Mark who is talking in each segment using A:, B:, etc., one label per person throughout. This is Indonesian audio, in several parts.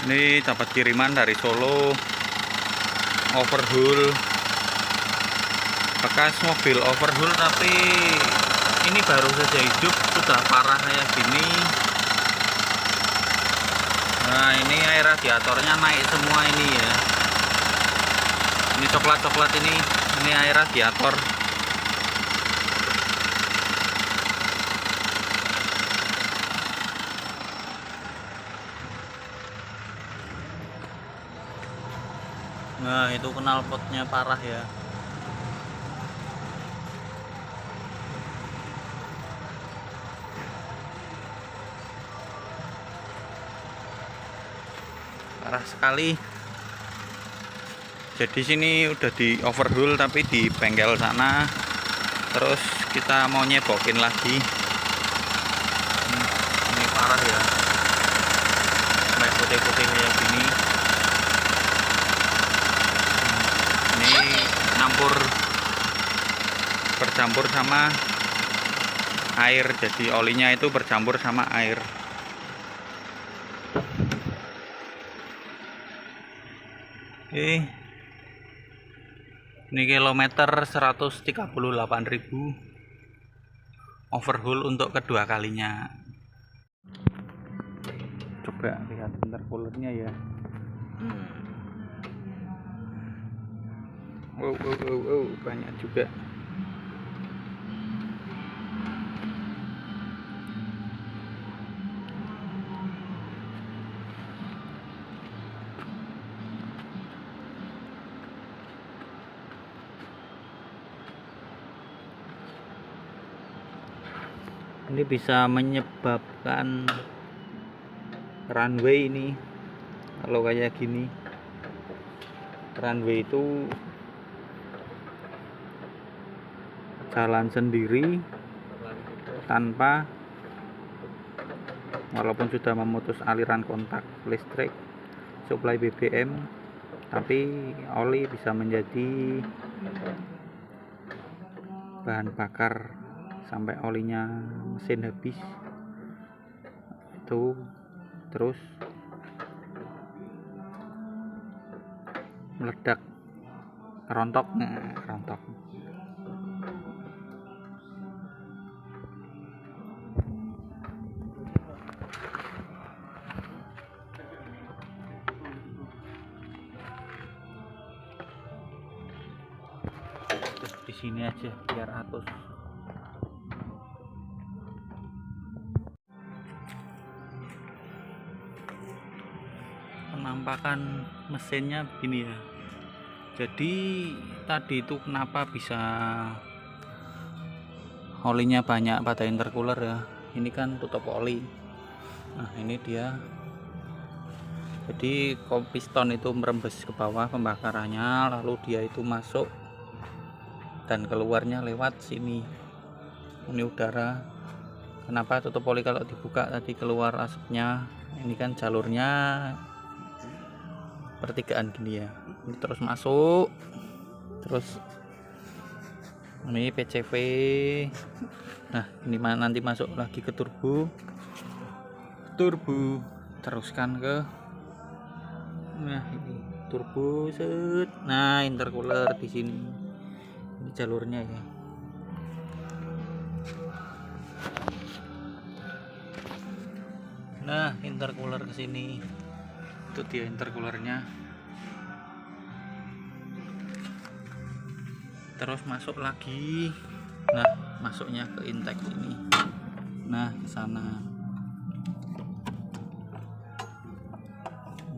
A: Ini dapat kiriman dari Solo, overhaul, bekas mobil overhaul, tapi ini baru saja hidup sudah parah kayak gini. Nah, ini air radiatornya naik semua ini ya. Ini coklat-coklat ini air radiator. Nah, itu knalpotnya parah ya. Parah sekali. Jadi sini udah di overhaul tapi di bengkel sana. Terus kita mau nyebokin lagi. Ini parah ya. Sampai putih-putih kayak gini. Ini bercampur sama air. Jadi olinya itu bercampur sama air. Oke. Ini kilometer 138.000 overhaul untuk kedua kalinya. Coba lihat intercoolernya ya. Wow, banyak juga. Ini bisa menyebabkan runway ini. Kalau kayak gini, runway itu jalan sendiri tanpa, walaupun sudah memutus aliran kontak listrik suplai BBM, tapi oli bisa menjadi bahan bakar sampai olinya mesin habis. Itu terus meledak, rontok. Terus di sini aja biar atus. Penampakan mesinnya begini ya. Jadi tadi itu kenapa bisa olinya banyak pada intercooler ya. Ini kan tutup oli. Nah, ini dia. Jadi piston itu merembes ke bawah pembakarannya, lalu dia itu masuk dan keluarnya lewat sini. Ini udara. Kenapa tutup oli kalau dibuka tadi keluar asapnya? Ini kan jalurnya pertigaan gini ya. Ini terus masuk. Terus ini PCV. Nah, ini nanti masuk lagi ke turbo. Teruskan ke, nah ini turbo set. Nah, intercooler di sini. Ini jalurnya ya. Nah, intercooler ke sini. Itu dia intercoolernya. Terus masuk lagi. Nah, masuknya ke intake ini. Nah, ke sana.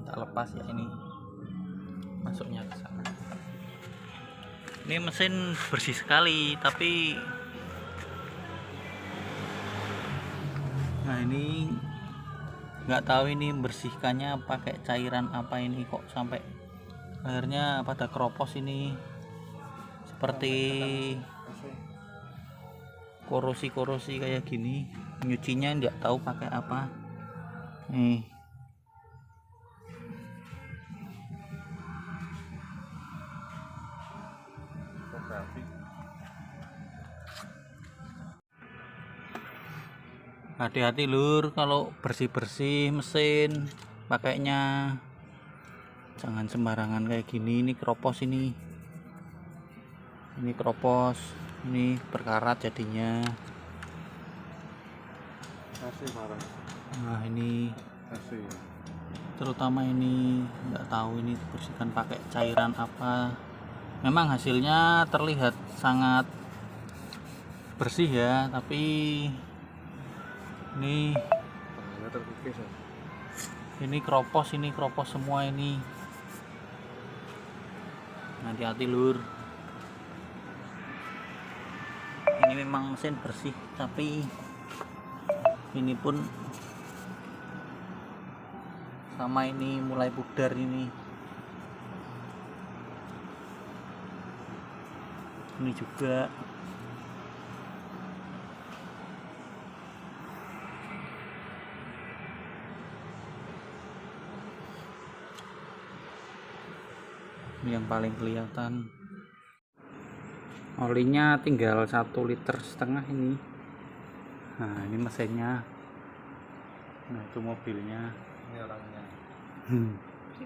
A: Tak lepas ya ini. Masuknya ke sana. Ini mesin bersih sekali, tapi nah ini nggak tahu ini bersihkannya pakai cairan apa, ini kok sampai akhirnya pada keropos ini, seperti korosi kayak gini. Nyucinya nggak tahu pakai apa nih. Hati-hati lur kalau bersih-bersih mesin. pakainya jangan sembarangan kayak gini. Ini kropos, ini kropos, ini berkarat jadinya. Nah ini terutama ini nggak tahu ini dibersihkan pakai cairan apa. Memang hasilnya terlihat sangat bersih ya, tapi ini kropos, semua ini. Hati-hati lur, ini memang mesin bersih tapi ini pun sama, ini mulai pudar ini juga. Ini yang paling kelihatan. Olinya tinggal 1,5 liter ini. Nah ini mesinnya, nah itu mobilnya, ini orangnya.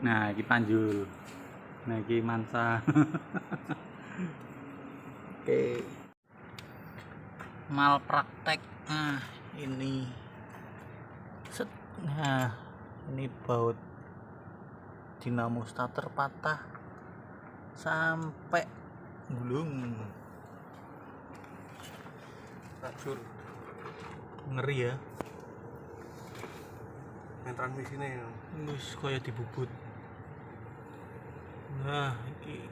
A: Nah ini Panjul, nah ini Mansa. Oke, malpraktek. Nah ini nah ini baut dinamo starter patah sampai gulung. Racun, ngeri ya. Yang transmisinya ya wis kaya dibubut. Nah ini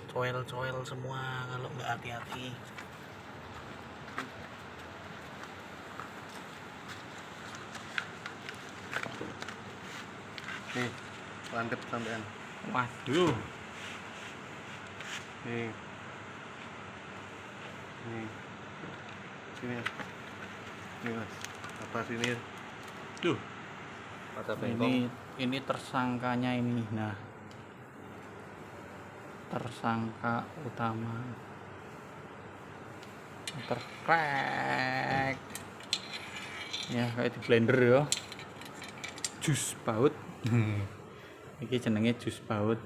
A: coel-coel semua kalau nggak hati-hati.
B: Nih landep sampean.
A: Waduh,
B: Nih sini nih mas, apa sini ya?
A: tuh ini tersangkanya ini. Nah tersangka utama terkrek ya, kayak di blender ya, jus baut. Ini jenenge jus baut.